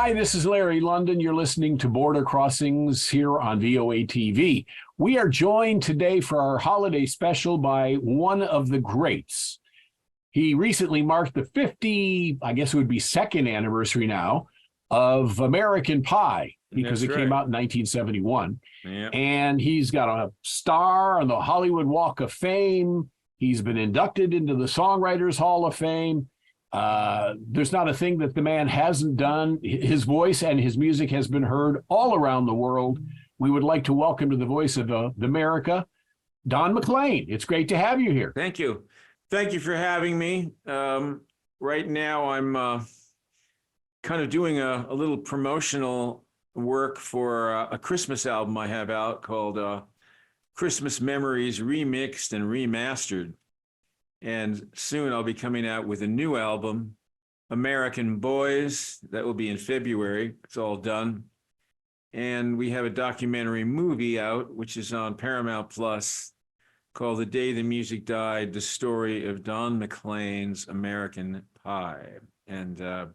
Hi, this is Larry London. You're listening to Border Crossings here on VOA TV. We are joined today for our holiday special by one of the greats. He recently marked the 50, I guess it would be second anniversary now, of American Pie, because That's it came right. out in 1971. Yeah. And he's got a star on the Hollywood Walk of Fame. He's been inducted into the Songwriters Hall of Fame. There's not a thing that the man hasn't done. His voice and his music has been heard all around the world. We would like to welcome to the Voice of America, Don McLean. It's great to have you here. Thank you. Thank you for having me. Right now, I'm kind of doing a little promotional work for a Christmas album I have out called Christmas Memories Remixed and Remastered. And soon I'll be coming out with a new album, American Boys. That will be in February. It's all done. And we have a documentary movie out, which is on Paramount Plus, called The Day the Music Died, the story of Don McLean's American Pie. And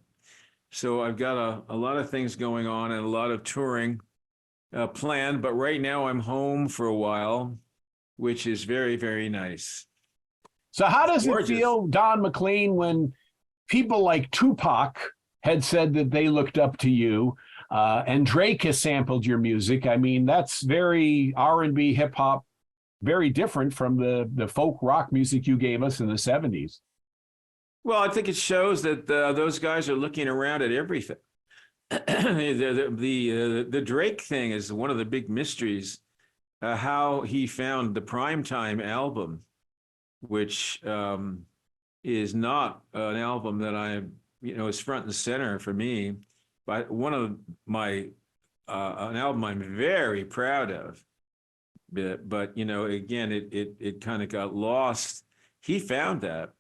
so I've got a lot of things going on and a lot of touring planned. But right now I'm home for a while, which is very, very nice. So how does it feel, Don McLean, when people like Tupac had said that they looked up to you, and Drake has sampled your music? I mean, that's very R&B, hip hop, very different from the folk rock music you gave us in the 70s. Well, I think it shows that those guys are looking around at everything. The Drake thing is one of the big mysteries, how he found the Primetime album, which is not an album that is front and center for me, but one of my, an album I'm very proud of. But again, it kind of got lost. He found that,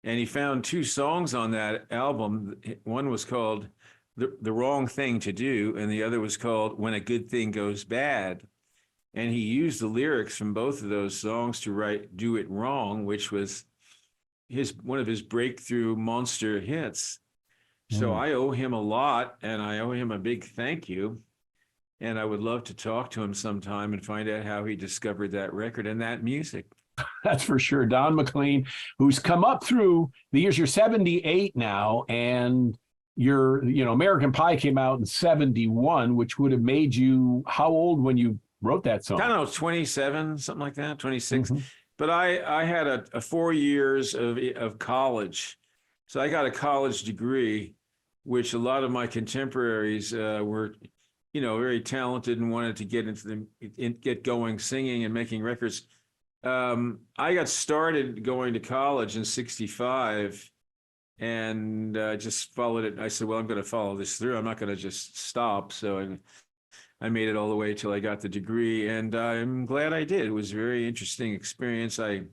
and he found two songs on that album. One was called The Wrong Thing to Do, and the other was called When a Good Thing Goes Bad. And he used the lyrics from both of those songs to write Do It Wrong, which was one of his breakthrough monster hits. So I owe him a lot, and I owe him a big thank you. And I would love to talk to him sometime and find out how he discovered that record and that music. That's for sure. Don McLean, who's come up through the years. You're 78 now, and American Pie came out in 71, which would have made you how old when you wrote that song? I don't know, 27, something like that, 26. Mm-hmm. But I had a 4 years of college. So I got a college degree, which a lot of my contemporaries were, very talented and wanted to get going singing and making records. I got started going to college in 65 and just followed it. I said, well, I'm going to follow this through. I'm not going to just stop. So I made it all the way till I got the degree, and I'm glad I did. It was a very interesting experience. I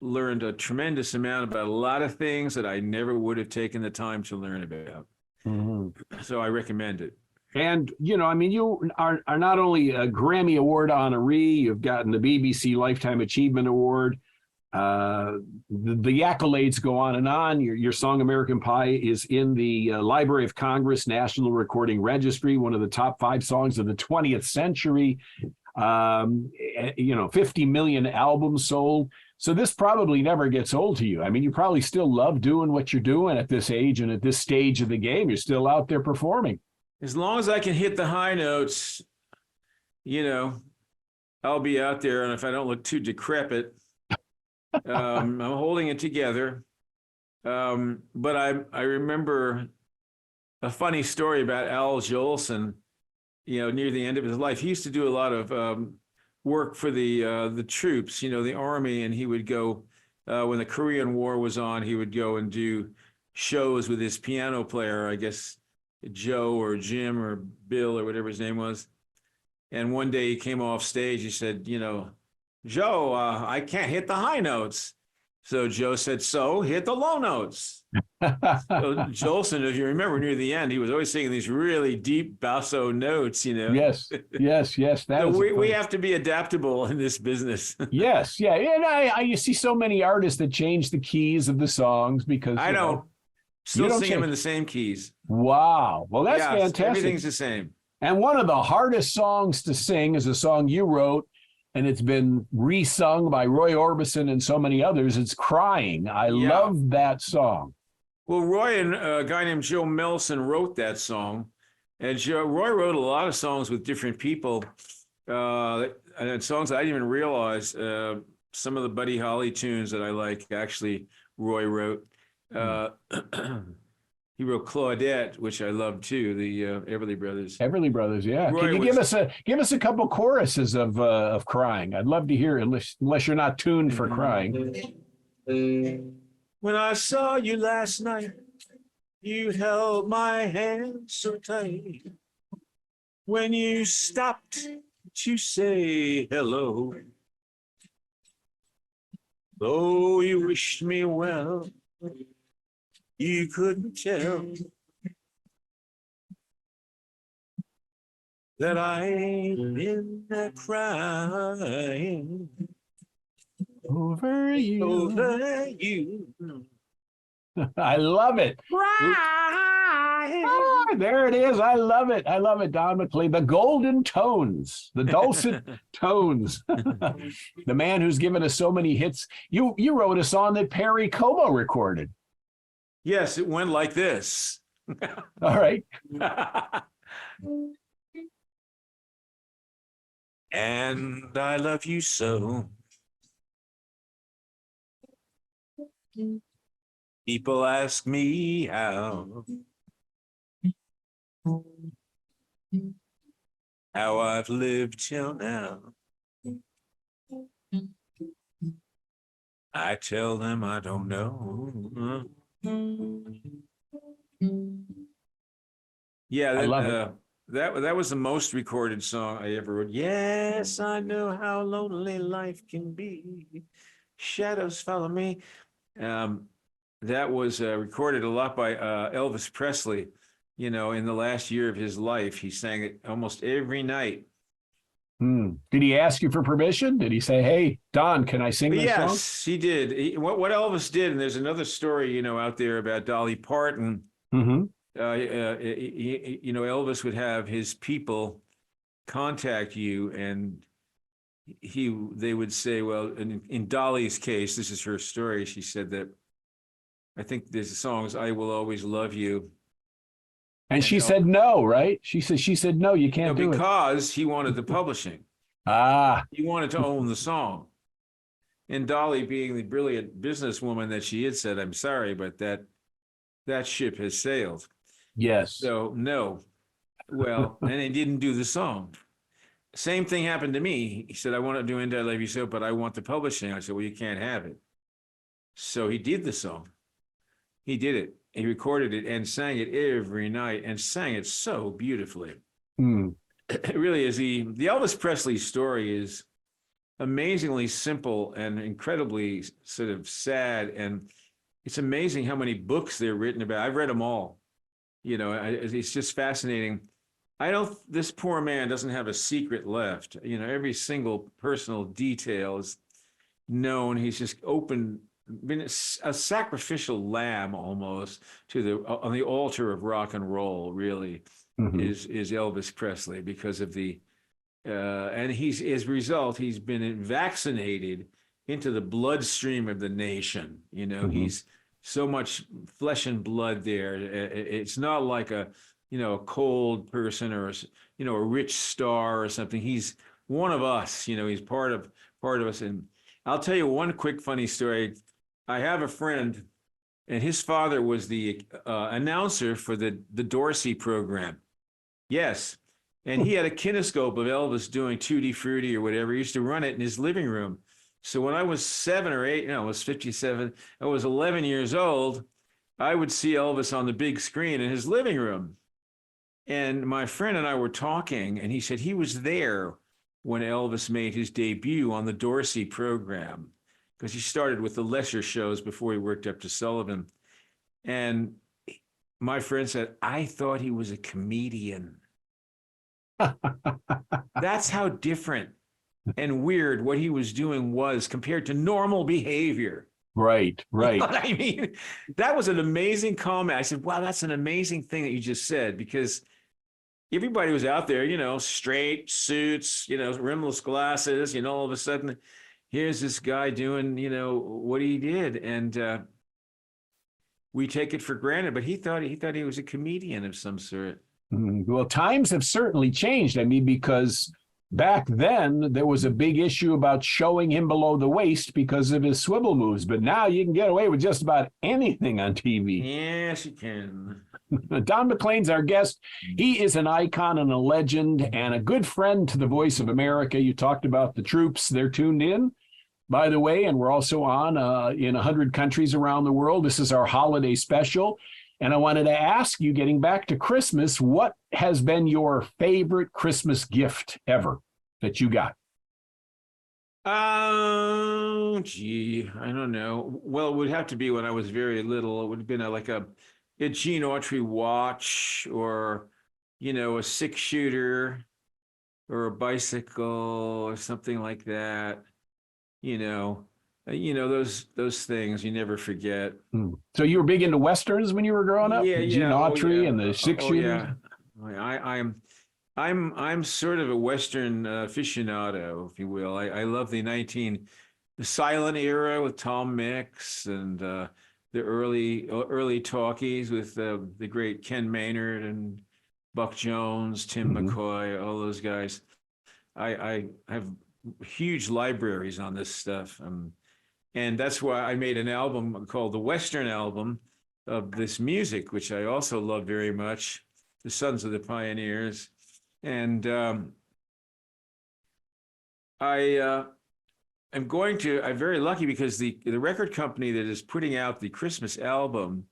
learned a tremendous amount about a lot of things that I never would have taken the time to learn about. Mm-hmm. So I recommend it. And, you are not only a Grammy Award honoree, you've gotten the BBC Lifetime Achievement Award. The accolades go on and on. Your song American Pie is in the Library of Congress National Recording Registry, one of the top 5 songs of the 20th century. 50 million albums sold. So this probably never gets old to you. I mean, you probably still love doing what you're doing at this age and at this stage of the game. You're still out there performing. As long as I can hit the high notes, I'll be out there. And if I don't look too decrepit, I'm holding it together. But I remember a funny story about Al Jolson, near the end of his life. He used to do a lot of work for the troops, the army, and he would go, when the Korean War was on, he would go and do shows with his piano player, I guess Joe or Jim or Bill or whatever his name was. And one day he came off stage, he said, Joe, I can't hit the high notes. So Joe said, so hit the low notes. So Jolson, if you remember near the end, he was always singing these really deep basso notes, Yes. So we have to be adaptable in this business. Yes. Yeah. And you see so many artists that change the keys of the songs because I don't. Still sing them in the same keys. Wow. Well, that's fantastic. Everything's the same. And one of the hardest songs to sing is a song you wrote, and it's been resung by Roy Orbison and so many others. It's Crying. I love that song. Well, Roy and a guy named Joe Melson wrote that song. And Roy wrote a lot of songs with different people, and songs I didn't even realize. Some of the Buddy Holly tunes that I like, actually, Roy wrote. He wrote Claudette, which I love too. The Everly Brothers. Everly Brothers, yeah. Roy Can you give us a couple choruses of Crying? I'd love to hear, unless you're not tuned for Crying. When I saw you last night, you held my hand so tight. When you stopped to say hello, though you wished me well, you couldn't tell that I'm in there crying over you. Over you. I love it. Oh, there it is. I love it. I love it, Don McLean. The golden tones, the dulcet tones. The man who's given us so many hits. You wrote a song that Perry Como recorded. Yes, it went like this. All right. And I love you so. People ask me how I've lived till now. I tell them I don't know. Yeah, I love it. That was the most recorded song I ever wrote. Yes, I know how lonely life can be. Shadows follow me. That was recorded a lot by Elvis Presley. You know, in the last year of his life, he sang it almost every night. Did he ask you for permission? Did he say, "Hey, Don, can I sing this song?" Yes, he did. What Elvis did, and there's another story, you know, out there about Dolly Parton. Mm-hmm. You know, Elvis would have his people contact you, and they would say, well, in Dolly's case, this is her story. She said that, I think there's songs, "I Will Always Love You." And she said no, right? She said no, you can't do it. Because he wanted the publishing. He wanted to own the song. And Dolly, being the brilliant businesswoman that she is, said, "I'm sorry, but that ship has sailed." Yes. So no. Well, and they didn't do the song. Same thing happened to me. He said, "I want to do "And I Love You So," but I want the publishing." I said, "Well, you can't have it." So he did the song. He did it. He recorded it and sang it every night, and sang it so beautifully. It really is. The Elvis Presley story is amazingly simple and incredibly sort of sad. And it's amazing how many books they're written about. I've read them all. You know, it's just fascinating. This poor man doesn't have a secret left. You know, every single personal detail is known. He's just been a sacrificial lamb almost on the altar of rock and roll, really. Is Elvis Presley, because of and as a result, he's been vaccinated into the bloodstream of the nation. You know, he's so much flesh and blood there. It's not like a cold person or, a rich star or something. He's one of us, he's part of us. And I'll tell you one quick funny story. I have a friend, and his father was the announcer for the Dorsey program. Yes. And he had a kinescope of Elvis doing Tutti Frutti or whatever. He used to run it in his living room. So when I was 7 or 8, I was 57, I was 11 years old, I would see Elvis on the big screen in his living room. And my friend and I were talking, and he said he was there when Elvis made his debut on the Dorsey program, because he started with the lesser shows before he worked up to Sullivan. And my friend said, "I thought he was a comedian." That's how different and weird what he was doing was compared to normal behavior. Right, You know right. what I mean? That was an amazing comment. I said, wow, that's an amazing thing that you just said, because everybody was out there, straight suits, rimless glasses, all of a sudden, here's this guy doing, what he did. And we take it for granted, but he thought he was a comedian of some sort. Well, times have certainly changed. I mean, because back then there was a big issue about showing him below the waist because of his swivel moves. But now you can get away with just about anything on TV. Yes, you can. Don McLean's our guest. He is an icon and a legend and a good friend to the Voice of America. You talked about the troops. They're tuned in, by the way, and we're also on in 100 countries around the world. This is our holiday special. And I wanted to ask you, getting back to Christmas, what has been your favorite Christmas gift ever that you got? Oh, gee, I don't know. Well, it would have to be when I was very little. It would have been like a Gene Autry watch, or, a six-shooter, or a bicycle, or something like that. Those things you never forget. So you were big into Westerns when you were growing up? Yeah, Gene yeah, oh Autry yeah, and the six oh shooters? yeah. I'm sort of a Western aficionado, if you will. I love the silent era with Tom Mix, and the early talkies with the great Ken Maynard and Buck Jones, Tim McCoy, all those guys. I have huge libraries on this stuff. And that's why I made an album called the Western Album of this music, which I also love very much, the Sons of the Pioneers. And I'm very lucky, because the record company that is putting out the Christmas album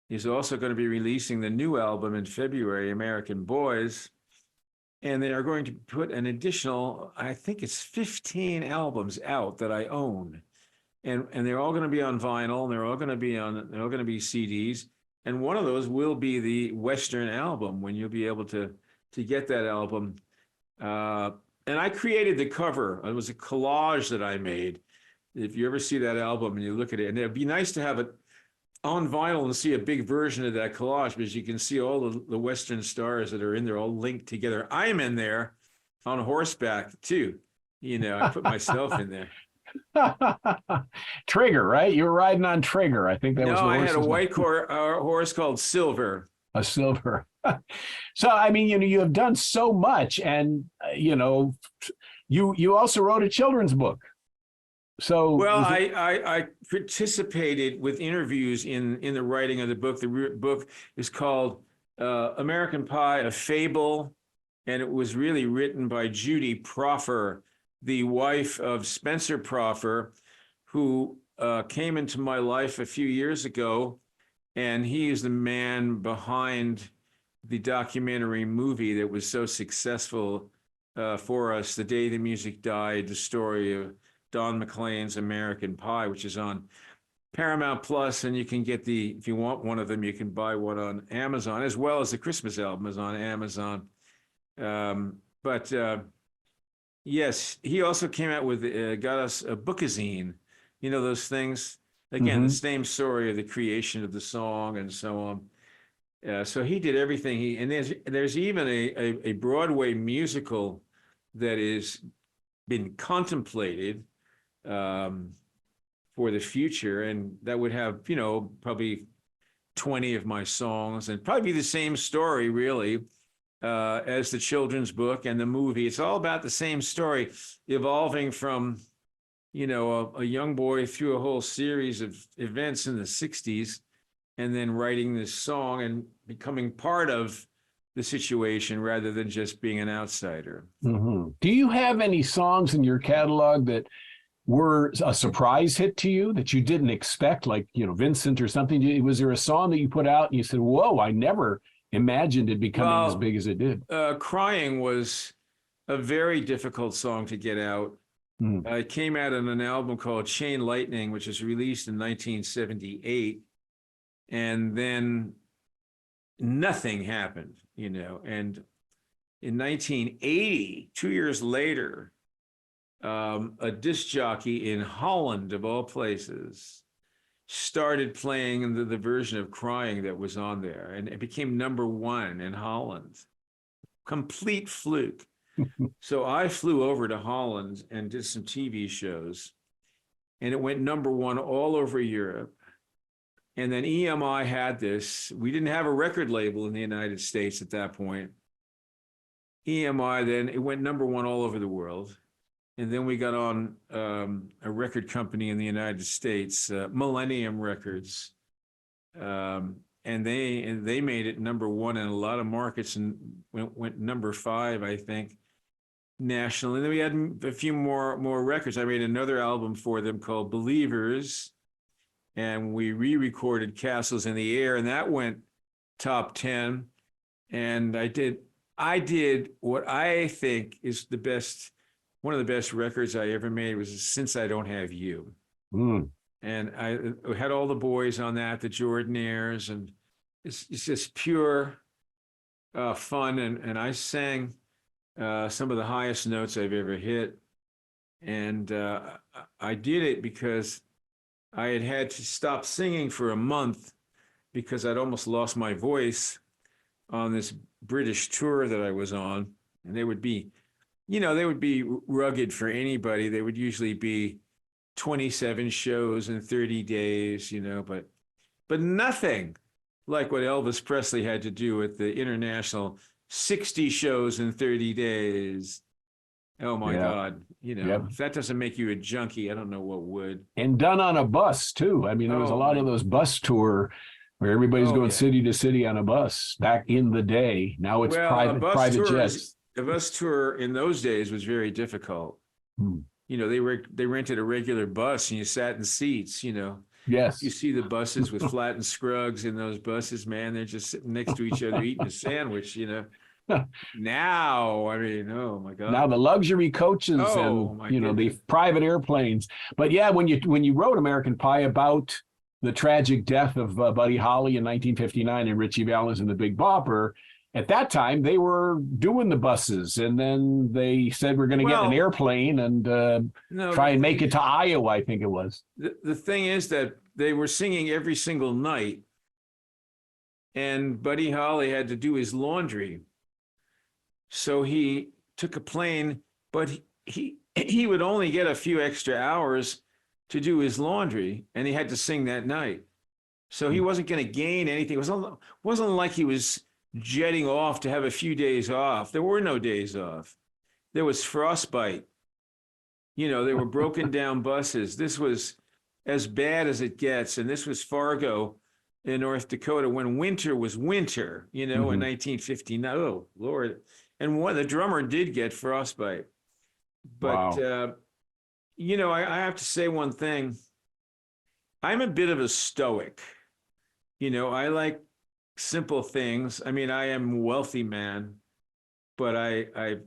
is also going to be releasing the new album in February, American Boys. And they are going to put an additional, I think it's 15 albums out that I own. And they're all going to be on vinyl, and they're all going to be CDs. And one of those will be the Western album, when you'll be able to get that album. And I created the cover. It was a collage that I made. If you ever see that album and you look at it, and it'd be nice to have it on vinyl and see a big version of that collage, because you can see all the Western stars that are in there all linked together. I'm in there on horseback too. I put myself in there. Trigger, right? You were riding on Trigger. I think that was No, the I had a horse's white horse called Silver. a silver. So, I mean, you have done so much, and you also wrote a children's book. So, Well, I participated with interviews in the writing of the book. The book is called American Pie: A Fable, and it was really written by Judy Proffer, the wife of Spencer Proffer, who came into my life a few years ago, and he is the man behind the documentary movie that was so successful for us, The Day the Music Died, the story of Don McLean's American Pie, which is on Paramount Plus, and you can get if you want one of them, you can buy one on Amazon, as well as the Christmas album is on Amazon. But yes, he also came out with, got us a bookazine, those things. Again, the same story of the creation of the song and so on. So he did everything. And there's even a Broadway musical that is been contemplated for the future, and that would have probably 20 of my songs, and probably be the same story really as the children's book and the movie. It's all about the same story, evolving from a young boy through a whole series of events in the 60s, and then writing this song and becoming part of the situation rather than just being an outsider. Do you have any songs in your catalog that were a surprise hit to you that you didn't expect, like, Vincent or something? Was there a song that you put out and you said, whoa, I never imagined it becoming as big as it did? Crying was a very difficult song to get out. It came out on an album called Chain Lightning, which was released in 1978. And then nothing happened, And in 1980, 2 years later, a disc jockey in Holland, of all places, started playing the version of Crying that was on there, and it became #1 in Holland. Complete fluke. So I flew over to Holland and did some TV shows, and it went #1 all over Europe. And then EMI had this. We didn't have a record label in the United States at that point. EMI, then it went #1 all over the world. And then we got on a record company in the United States, Millennium Records. And they made it #1 in a lot of markets and went #5, I think, nationally. And then we had a few more records. I made another album for them called Believers, and we re-recorded Castles in the Air, and that went top 10. And I did what I think is one of the best records I ever made, was Since I Don't Have You. And I had all the boys on that, the Jordanaires, and it's just pure fun. And I sang some of the highest notes I've ever hit. And I did it because I had to stop singing for a month because I'd almost lost my voice on this British tour that I was on. And they would be rugged for anybody. They would usually be 27 shows in 30 days, but nothing like what Elvis Presley had to do with the international 60 shows in 30 days. Oh my God. If that doesn't make you a junkie, I don't know what would. And done on a bus too. I mean, there was a lot of those bus tour where everybody's going city to city on a bus back in the day. Now it's private jets. A bus tour in those days was very difficult. They rented a regular bus and you sat in seats, Yes. You see the buses with Flatt and Scruggs in those buses, man, they're just sitting next to each other eating a sandwich, Now, I mean, oh my God. Now the luxury coaches and the private airplanes. But yeah, when you wrote American Pie about the tragic death of Buddy Holly in 1959 and Ritchie Valens and the Big Bopper, at that time they were doing the buses, and then they said we're going to get an airplane and try and make it to Iowa, I think it was. The thing is that they were singing every single night, and Buddy Holly had to do his laundry. So he took a plane, but he would only get a few extra hours to do his laundry, and he had to sing that night. So he wasn't going to gain anything. It wasn't like he was jetting off to have a few days off. There were no days off. There was frostbite. There were broken down buses. This was as bad as it gets. And this was Fargo in North Dakota when winter was winter, in 1959. Oh, Lord. And the drummer did get frostbite. But, wow. I have to say one thing. I'm a bit of a stoic. I like simple things. I mean, I am a wealthy man, but I've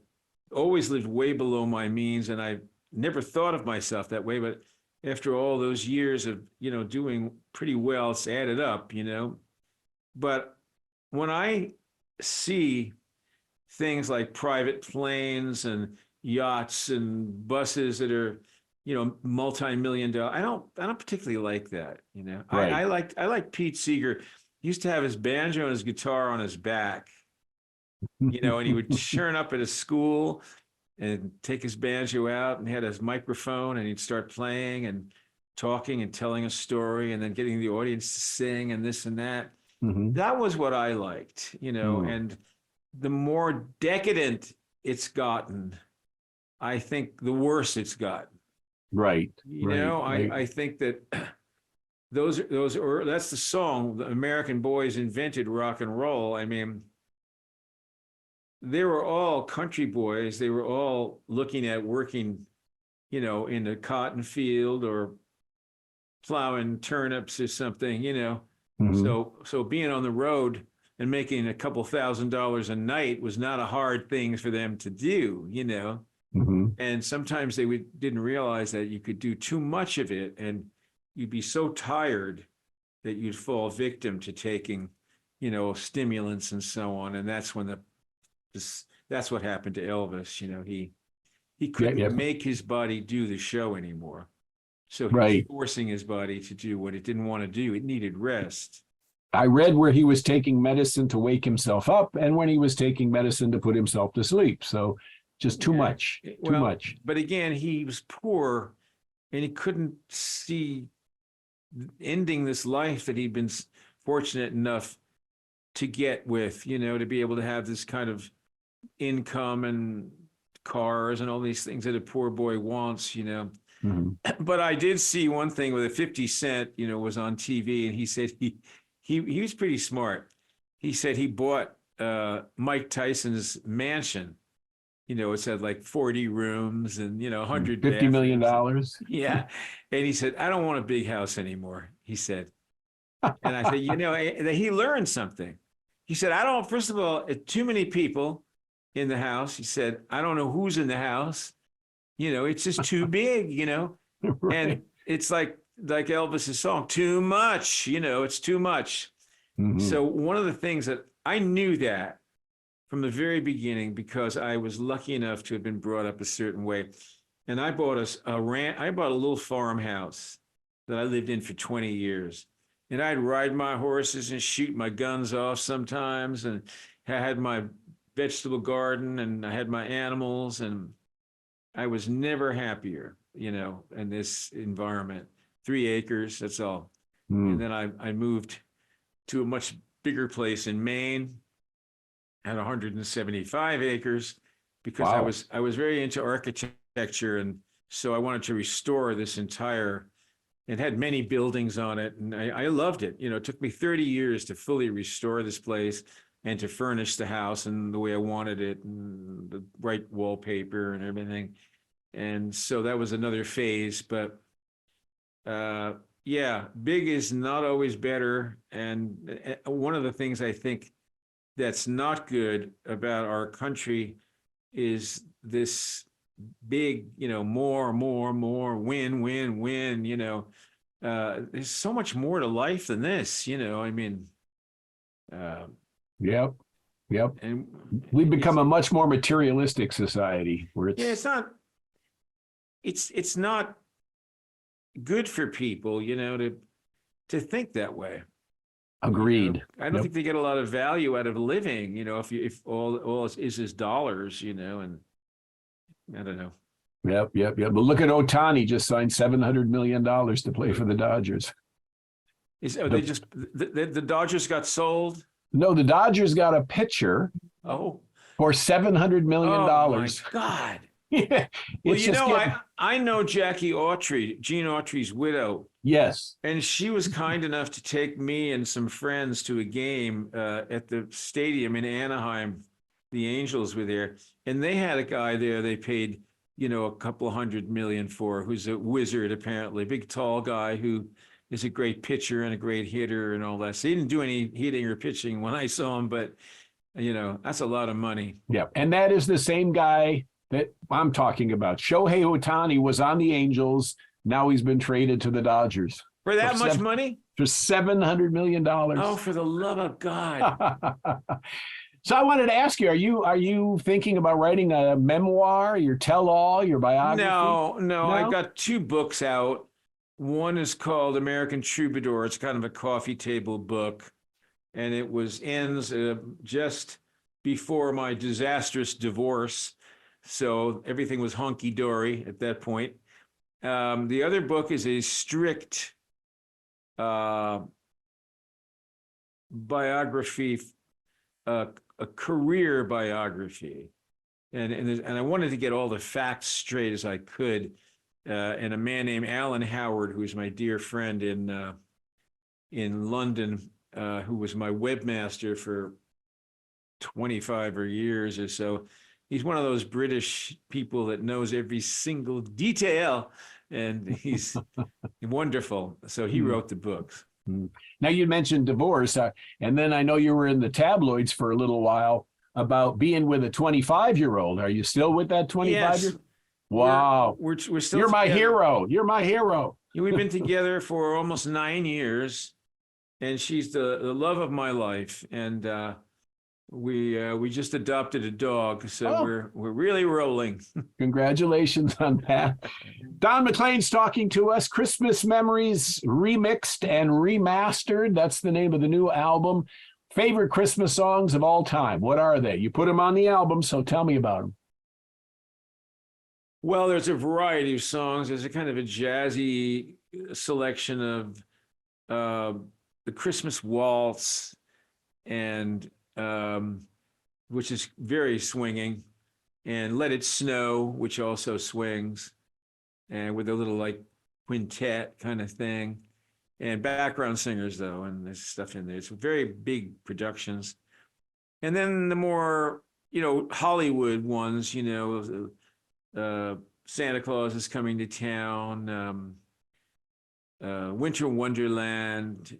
always lived way below my means, and I never thought of myself that way. But after all those years of, doing pretty well, it's added up, But when I see things like private planes and yachts and buses that are, multi-million-dollar, I don't particularly like that, Right. I like Pete Seeger. He used to have his banjo and his guitar on his back, and he would turn up at a school and take his banjo out and had his microphone, and he'd start playing and talking and telling a story and then getting the audience to sing and this and that. That was what I liked, and the more decadent it's gotten, I think the worse it's gotten. Right. I think that that's the song, the American boys invented rock and roll. I mean, they were all country boys. They were all looking at working, in the cotton field or plowing turnips or something, So being on the road and making a couple $1,000s a night was not a hard thing for them to do, And sometimes they didn't realize that you could do too much of it, and you'd be so tired that you'd fall victim to taking, stimulants and so on. And that's when that's what happened to Elvis. he Yeah, couldn't yeah. make his body do the show anymore. So he was Right. forcing his body to do what it didn't want to do. It needed rest. I read where he was taking medicine to wake himself up and when he was taking medicine to put himself to sleep. So just too Yeah. much, too Well, much. but again, he was poor and he couldn't see ending this life that he'd been fortunate enough to get with, you know, to be able to have this kind of income and cars and all these things that a poor boy wants, you know. Mhm. But I did see one thing with a 50 Cent, you know, was on TV, and he said he was pretty smart. He said he bought Mike Tyson's mansion. You know, it's had like 40 rooms and, you know, 100 $50 million. bathrooms. Yeah. And he said, I don't want a big house anymore, he said. And I said, you know, he learned something. He said, I don't, first of all, too many people in the house. He said, I don't know who's in the house. You know, it's just too big, you know. Right. And it's like Elvis's song, too much, you know, it's too much. Mhm. So one of the things that I knew that from the very beginning, because I was lucky enough to have been brought up a certain way. And I bought I bought a little farmhouse that I lived in for 20 years. And I'd ride my horses and shoot my guns off sometimes. And I had my vegetable garden and I had my animals, and I was never happier, you know, in this environment. 3 acres, that's all. And then I moved to a much bigger place in Maine at 175 acres because Wow. I was very into architecture, and so I wanted to restore this entire. It had many buildings on it, and I loved it. You know, it took me 30 years to fully restore this place and to furnish the house in the way I wanted it, and the right wallpaper and everything. And so that was another phase, but yeah, big is not always better. And one of the things I think that's not good about our country is this big, you know, more, win, win, win, you know. There's so much more to life than this, you know. I mean, Yep. Yep. and We've become it's, a much more materialistic society where yeah, it's it's not good for people, you know, to think that way. You know, agreed. I don't Yep. think they get a lot of value out of living, you know, if all is dollars, you know, and I don't know. Yep. Yep. Yep. But look at Otani just signed $700 million to play for the Dodgers. They just the Dodgers got sold? No, the Dodgers got a pitcher Oh, for $700 million. oh my God. Yeah, Well, it's you just know, getting, I know Jackie Autry, Gene Autry's widow, yes. and she was kind enough to take me and some friends to a game at the stadium in Anaheim. The Angels were there, and they had a guy there they paid, you know, a couple of $100 million for, who's a wizard apparently, big tall guy who is a great pitcher and a great hitter and all that. So he didn't do any hitting or pitching when I saw him, but you know, that's a lot of money. Yep. And that is the same guy that I'm talking about. Shohei Otani was on the Angels. Now he's been traded to the Dodgers For that much money? for $700 million. Oh, for the love of God. So I wanted to ask you, are you thinking about writing a memoir, your tell-all, your biography? No, I've got 2 books out. One is called American Troubadour. It's kind of a coffee table book, and it ends just before my disastrous divorce. So everything was hunky-dory at that point. The other book is a strict biography, a career biography. And I wanted to get all the facts straight as I could. And a man named Alan Howard, who's my dear friend in London, who was my webmaster for 25 years or so. He's one of those British people that knows every single detail, and he's wonderful. So he wrote the books. Now you mentioned divorce, and then I know you were in the tabloids for a little while about being with a 25-year-old. Are you still with that 25-year-old? Yes. Wow. We're still You're my together. hero. You're my hero. We've been together for almost 9 years, and she's the love of my life. And we just adopted a dog, so Oh, we're really rolling. congratulations on that. Don McLean's talking to us. Christmas Memories Remixed and Remastered. That's the name of the new album. Favorite Christmas songs of all time. What are they? You put them on the album, so tell me about them. Well, there's a variety of songs. There's a kind of a jazzy selection of the Christmas Waltz, and which is very swinging, and Let It Snow, which also swings, and with a little like quintet kind of thing, and background singers though, and there's stuff in there. It's very big productions. And then the more, Hollywood ones, Santa Claus is Coming to Town, Winter Wonderland,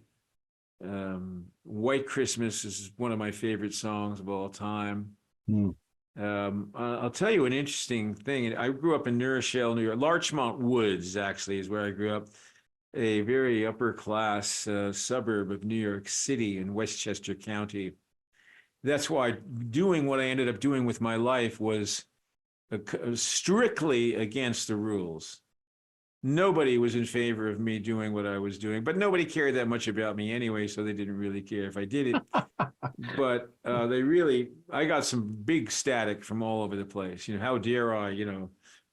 White Christmas is one of my favorite songs of all time. Hmm. I'll tell you an interesting thing. I grew up in New Rochelle, New York. Larchmont Woods, actually, is where I grew up, a very upper class suburb of New York City in Westchester County. That's why doing what I ended up doing with my life was strictly against the rules. Nobody was in favor of me doing what I was doing, but nobody cared that much about me anyway, so they didn't really care if I did it. But I got some big static from all over the place. How dare I,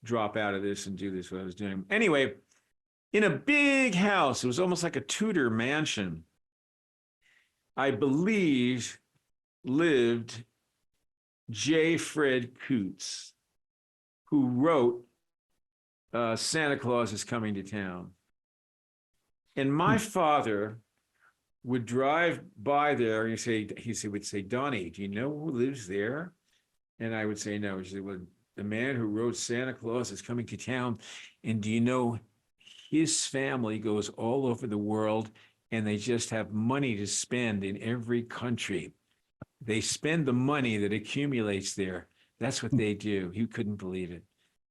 drop out of this and do this, what I was doing. Anyway, in a big house, it was almost like a Tudor mansion, I believe lived J. Fred Coots, who wrote Santa Claus is Coming to Town. And my father would drive by there and he would say, Donnie, do you know who lives there? And I would say, no. He said, well, the man who wrote Santa Claus is Coming to Town. And do you know his family goes all over the world and they just have money to spend in every country. They spend the money that accumulates there. That's what they do. He couldn't believe it.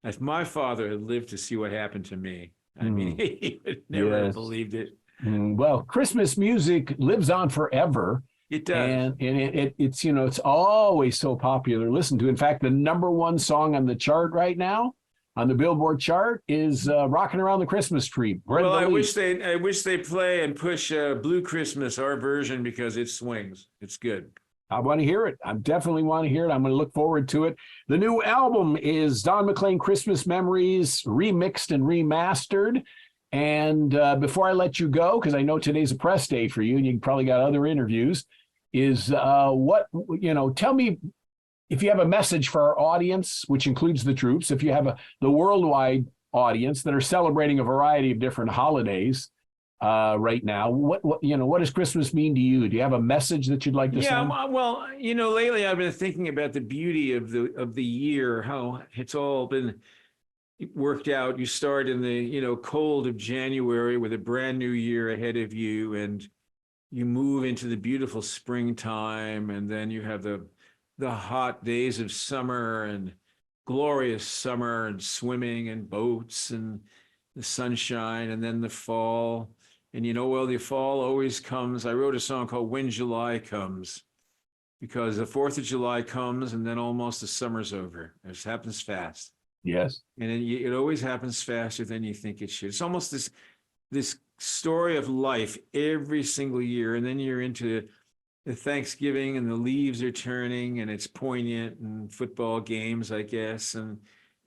If my father had lived to see what happened to me, I mean, he would never have believed it. Well, Christmas music lives on forever. It does. And it's, it's always so popular to listen to. In fact, the number one song on the chart right now, on the Billboard chart, is Rocking Around the Christmas Tree. Well, I wish they play and push Blue Christmas, our version, because it swings. It's good. I want to hear it. I definitely want to hear it. I'm going to look forward to it. The new album is Don McLean Christmas Memories Remixed and Remastered. And before I let you go, because I know today's a press day for you and you probably got other interviews, is tell me if you have a message for our audience, which includes the troops, if you have the worldwide audience that are celebrating a variety of different holidays right now, what does Christmas mean to you? Do you have a message that you'd like to send? Yeah, well, lately I've been thinking about the beauty of the year, how it's all been worked out. You start in the cold of January with a brand new year ahead of you, and you move into the beautiful springtime, and then you have the hot days of summer and glorious summer and swimming and boats and the sunshine, and then the fall. And the fall always comes. I wrote a song called When July Comes, because the 4th of July comes and then almost the summer's over. It happens fast. Yes. And it always happens faster than you think it should. It's almost this story of life every single year. And then you're into the Thanksgiving and the leaves are turning and it's poignant, and football games, I guess. And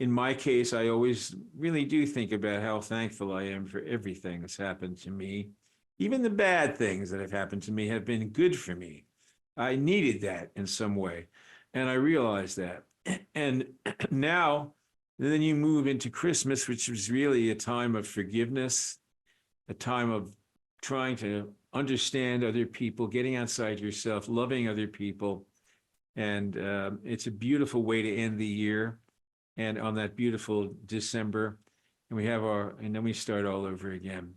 in my case, I always really do think about how thankful I am for everything that's happened to me. Even the bad things that have happened to me have been good for me. I needed that in some way, and I realized that. And now, then you move into Christmas, which is really a time of forgiveness, a time of trying to understand other people, getting outside yourself, loving other people. And it's a beautiful way to end the year. And on that beautiful December, and then we start all over again.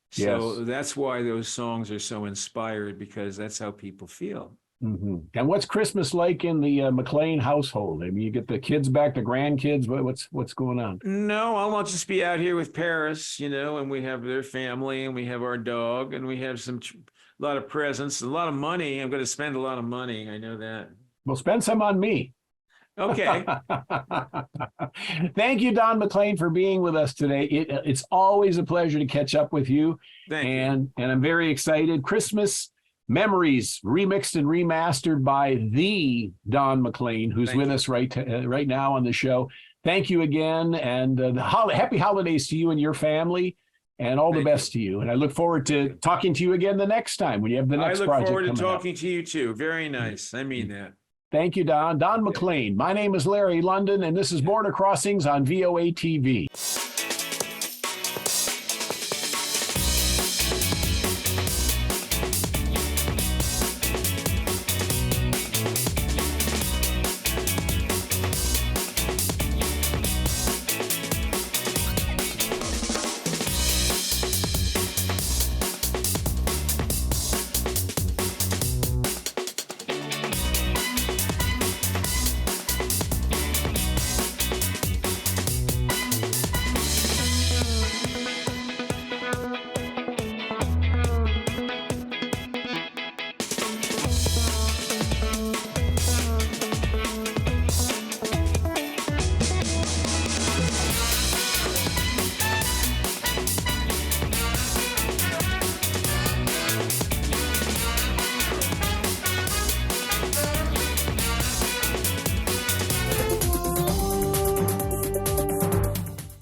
So Yes. That's why those songs are so inspired, because that's how people feel. Mm-hmm. And what's Christmas like in the McLean household? I mean, you get the kids back, the grandkids. What's going on? No, I'll just be out here with Paris, and we have their family, and we have our dog, and we have a lot of presents, a lot of money. I'm going to spend a lot of money. I know that. Well, spend some on me. Okay. Thank you, Don McLean, for being with us today. It's always a pleasure to catch up with you. Thank you. And I'm very excited. Christmas Memories, remixed and remastered by the Don McLean, who's Thank with you. us right now on the show. Thank you again, and happy holidays to you and your family, and all the Thank best to you. And I look forward to talking to you again the next time when you have the I next look project forward to coming up. talking to you too. Very nice. I mean that. Thank you, Don. Don McLean. My name is Larry London, and this is Border Crossings on VOA TV.